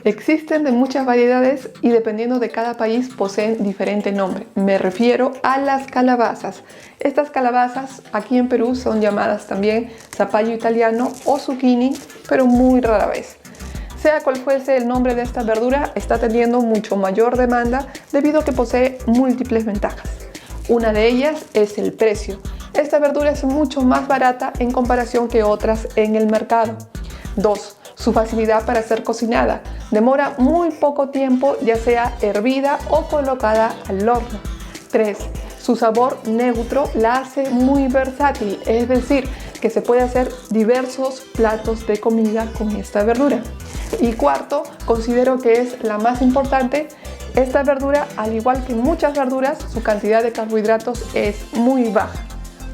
Existen de muchas variedades y dependiendo de cada país poseen diferente nombre. Me refiero a las calabazas. Estas calabazas aquí en Perú son llamadas también zapallo italiano o zucchini, pero muy rara vez. Sea cual fuese el nombre de esta verdura, está teniendo mucho mayor demanda debido a que posee múltiples ventajas. Una de ellas es el precio. Esta verdura es mucho más barata en comparación que otras en el mercado. 2. Su facilidad para ser cocinada. Demora muy poco tiempo, ya sea hervida o colocada al horno. 3. Su sabor neutro la hace muy versátil, es decir, que se puede hacer diversos platos de comida con esta verdura. Y 4, considero que es la más importante. Esta verdura, al igual que muchas verduras, su cantidad de carbohidratos es muy baja,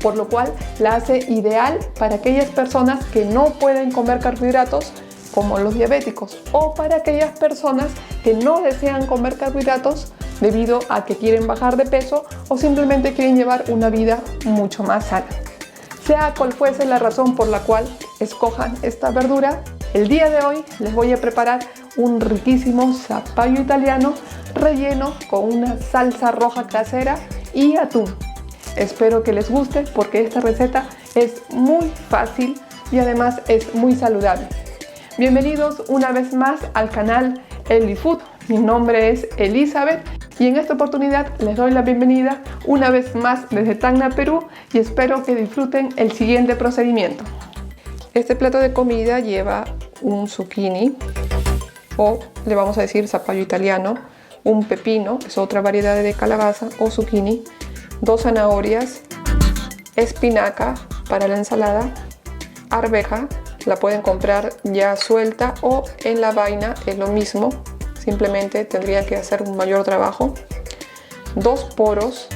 por lo cual la hace ideal para aquellas personas que no pueden comer carbohidratos, como los diabéticos, o para aquellas personas que no desean comer carbohidratos debido a que quieren bajar de peso o simplemente quieren llevar una vida mucho más sana. Sea cual fuese la razón por la cual escojan esta verdura, el día de hoy les voy a preparar un riquísimo zapallo italiano relleno con una salsa roja casera y atún. Espero que les guste porque esta receta es muy fácil y además es muy saludable. Bienvenidos una vez más al canal Elifood. Mi nombre es Elizabeth y en esta oportunidad les doy la bienvenida una vez más desde Tacna, Perú, y espero que disfruten el siguiente procedimiento. Este plato de comida lleva un zucchini, o le vamos a decir zapallo italiano, un pepino, es otra variedad de calabaza o zucchini, 2 zanahorias, espinaca para la ensalada, arveja, la pueden comprar ya suelta o en la vaina, es lo mismo, simplemente tendría que hacer un mayor trabajo, 2 poros,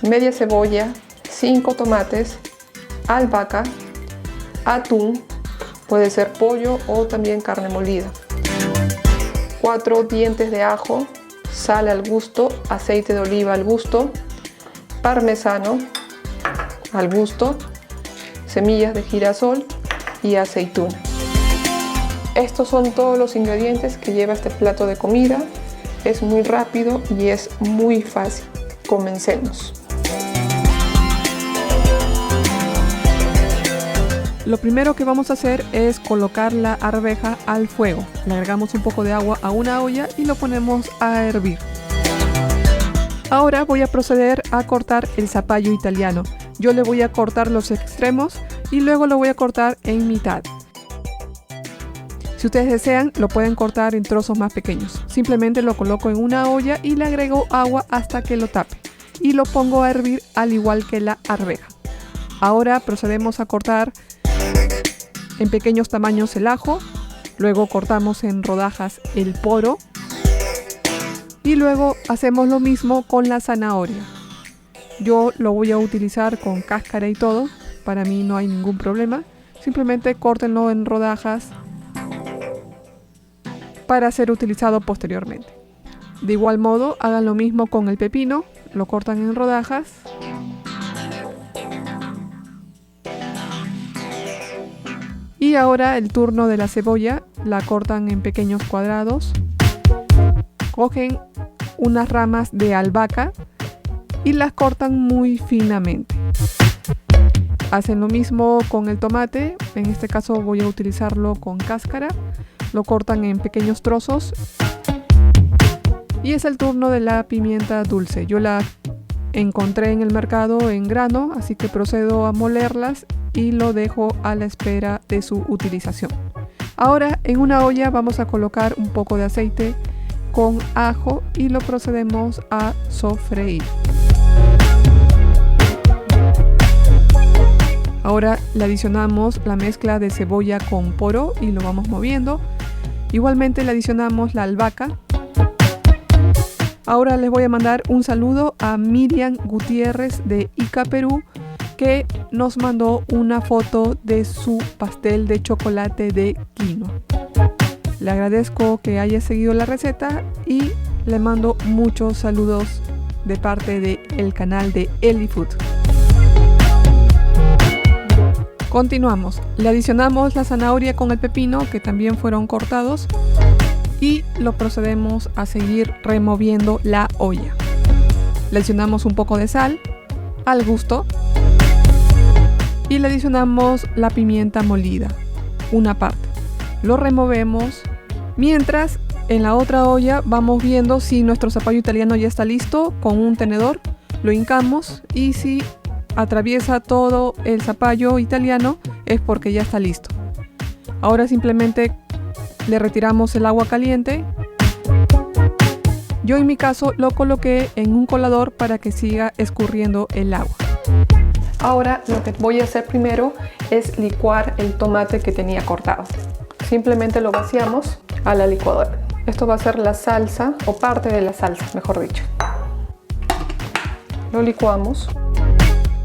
media cebolla, 5 tomates, albahaca, atún, puede ser pollo o también carne molida, 4 dientes de ajo, sal al gusto, aceite de oliva al gusto, parmesano al gusto, semillas de girasol y aceituna. Estos son todos los ingredientes que lleva este plato de comida. Es muy rápido y es muy fácil. Comencemos. Lo primero que vamos a hacer es colocar la arveja al fuego. Le agregamos un poco de agua a una olla y lo ponemos a hervir. Ahora voy a proceder a cortar el zapallo italiano. Yo le voy a cortar los extremos y luego lo voy a cortar en mitad. Si ustedes desean, lo pueden cortar en trozos más pequeños. Simplemente lo coloco en una olla y le agrego agua hasta que lo tape. Y lo pongo a hervir al igual que la arveja. Ahora procedemos a cortar en pequeños tamaños el ajo. Luego cortamos en rodajas el poro. Y luego hacemos lo mismo con la zanahoria. Yo lo voy a utilizar con cáscara y todo. Para mí no hay ningún problema. Simplemente córtenlo en rodajas para ser utilizado posteriormente. De igual modo, hagan lo mismo con el pepino. Lo cortan en rodajas. Y ahora el turno de la cebolla. La cortan en pequeños cuadrados. Cogen unas ramas de albahaca y las cortan muy finamente. Hacen lo mismo con el tomate, en este caso voy a utilizarlo con cáscara, lo cortan en pequeños trozos. Y es el turno de la pimienta dulce. Yo la encontré en el mercado en grano, así que procedo a molerlas y lo dejo a la espera de su utilización. Ahora en una olla vamos a colocar un poco de aceite con ajo y lo procedemos a sofreír. Ahora le adicionamos la mezcla de cebolla con poro y lo vamos moviendo. Igualmente le adicionamos la albahaca. Ahora les voy a mandar un saludo a Miriam Gutiérrez de Ica, Perú, que nos mandó una foto de su pastel de chocolate de quinoa. Le agradezco que haya seguido la receta y le mando muchos saludos de parte del canal de Elifood. Continuamos. Le adicionamos la zanahoria con el pepino que también fueron cortados y lo procedemos a seguir removiendo la olla. Le adicionamos un poco de sal al gusto y le adicionamos la pimienta molida, una parte. Lo removemos mientras en la otra olla vamos viendo si nuestro zapallo italiano ya está listo. Con un tenedor lo hincamos y si atraviesa todo el zapallo italiano es porque ya está listo. Ahora simplemente le retiramos el agua caliente. Yo en mi caso lo coloqué en un colador para que siga escurriendo el agua. Ahora lo que voy a hacer primero es licuar el tomate que tenía cortado. Simplemente lo vaciamos a la licuadora. Esto va a ser la salsa o parte de la salsa, mejor dicho. Lo licuamos.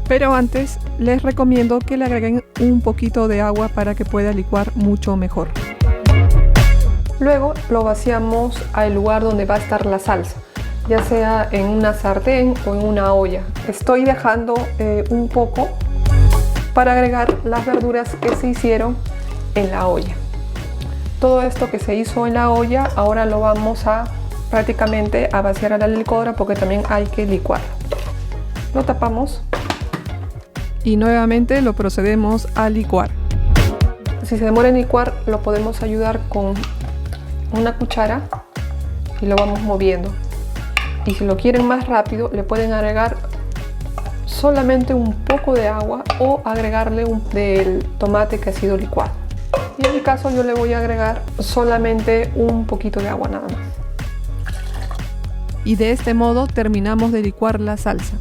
Pero antes les recomiendo que le agreguen un poquito de agua para que pueda licuar mucho mejor. Luego lo vaciamos al lugar donde va a estar la salsa, ya sea en una sartén o en una olla. Estoy dejando un poco para agregar las verduras que se hicieron en la olla. Todo esto que se hizo en la olla ahora lo vamos a prácticamente a vaciar a la licuadora porque también hay que licuarlo. Lo tapamos y nuevamente lo procedemos a licuar. Si se demora en licuar lo podemos ayudar con una cuchara y lo vamos moviendo. Y si lo quieren más rápido le pueden agregar solamente un poco de agua o agregarle del tomate que ha sido licuado. Y en mi caso yo le voy a agregar solamente un poquito de agua nada más. Y de este modo terminamos de licuar la salsa.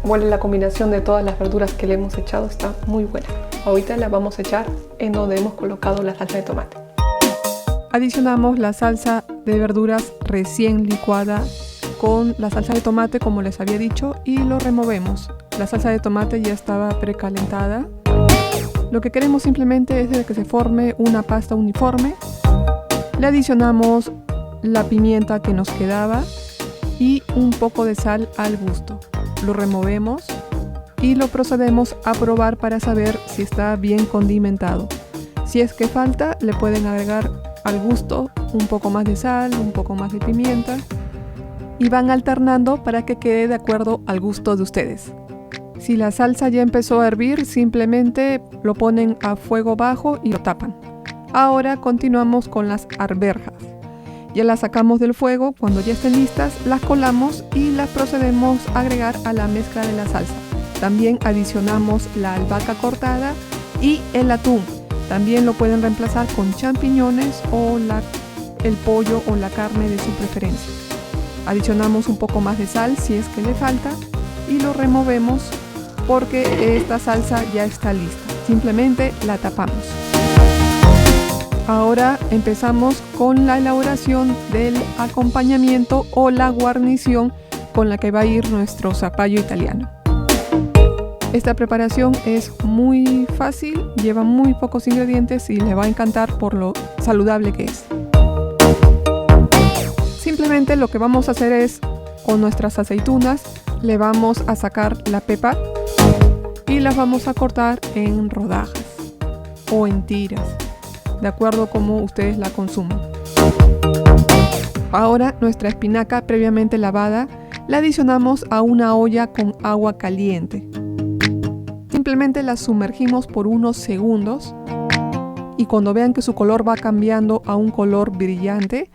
Huele la combinación de todas las verduras que le hemos echado, está muy buena. Ahorita la vamos a echar en donde hemos colocado la salsa de tomate. Adicionamos la salsa de verduras recién licuada con la salsa de tomate como les había dicho y lo removemos. La salsa de tomate ya estaba precalentada. Lo que queremos simplemente es de que se forme una pasta uniforme. Le adicionamos la pimienta que nos quedaba y un poco de sal al gusto. Lo removemos y lo procedemos a probar para saber si está bien condimentado. Si es que falta, le pueden agregar al gusto un poco más de sal, un poco más de pimienta y van alternando para que quede de acuerdo al gusto de ustedes. Si la salsa ya empezó a hervir, simplemente lo ponen a fuego bajo y lo tapan. Ahora continuamos con las arvejas. Ya las sacamos del fuego, cuando ya estén listas las colamos y las procedemos a agregar a la mezcla de la salsa. También adicionamos la albahaca cortada y el atún. También lo pueden reemplazar con champiñones o el pollo o la carne de su preferencia. Adicionamos un poco más de sal si es que le falta y lo removemos porque esta salsa ya está lista. Simplemente la tapamos. Ahora empezamos con la elaboración del acompañamiento o la guarnición con la que va a ir nuestro zapallo italiano. Esta preparación es muy fácil, lleva muy pocos ingredientes y le va a encantar por lo saludable que es. Simplemente lo que vamos a hacer es, con nuestras aceitunas, le vamos a sacar la pepa y las vamos a cortar en rodajas o en tiras, de acuerdo a cómo ustedes la consuman. Ahora nuestra espinaca previamente lavada la adicionamos a una olla con agua caliente. Simplemente la sumergimos por unos segundos y cuando vean que su color va cambiando a un color brillante,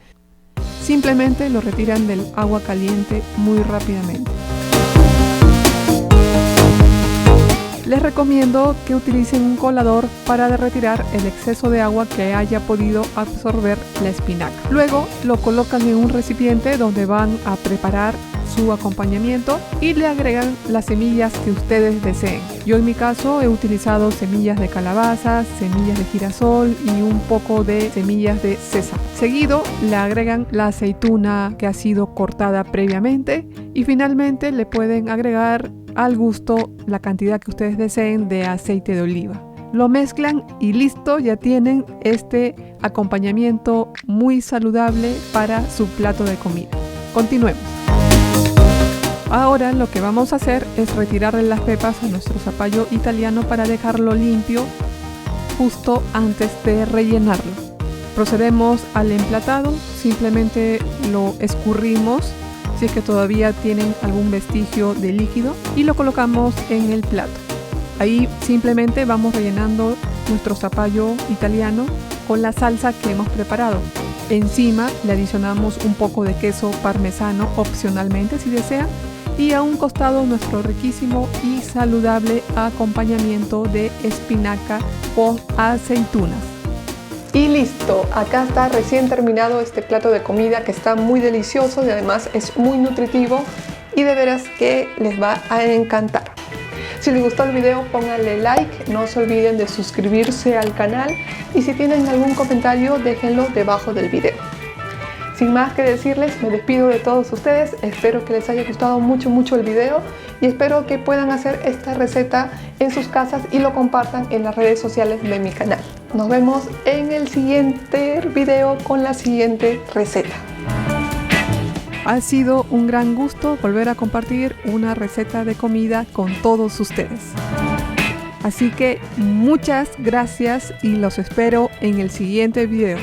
simplemente lo retiran del agua caliente muy rápidamente. Les recomiendo que utilicen un colador para retirar el exceso de agua que haya podido absorber la espinaca. Luego lo colocan en un recipiente donde van a preparar su acompañamiento y le agregan las semillas que ustedes deseen. Yo en mi caso he utilizado semillas de calabaza, semillas de girasol y un poco de semillas de sésamo. Seguido le agregan la aceituna que ha sido cortada previamente y finalmente le pueden agregar al gusto la cantidad que ustedes deseen de aceite de oliva. Lo mezclan y listo, ya tienen este acompañamiento muy saludable para su plato de comida. Continuemos. Ahora lo que vamos a hacer es retirarle las pepas a nuestro zapallo italiano para dejarlo limpio justo antes de rellenarlo. Procedemos al emplatado, simplemente lo escurrimos si es que todavía tienen algún vestigio de líquido y lo colocamos en el plato. Ahí simplemente vamos rellenando nuestro zapallo italiano con la salsa que hemos preparado. Encima le adicionamos un poco de queso parmesano opcionalmente si desea, y a un costado nuestro riquísimo y saludable acompañamiento de espinaca o aceitunas. Y listo, acá está recién terminado este plato de comida que está muy delicioso y además es muy nutritivo y de veras que les va a encantar. Si les gustó el video, pónganle like, no se olviden de suscribirse al canal y si tienen algún comentario, déjenlo debajo del video. Sin más que decirles, me despido de todos ustedes, espero que les haya gustado mucho el video y espero que puedan hacer esta receta en sus casas y lo compartan en las redes sociales de mi canal. Nos vemos en el siguiente video con la siguiente receta. Ha sido un gran gusto volver a compartir una receta de comida con todos ustedes. Así que muchas gracias y los espero en el siguiente video.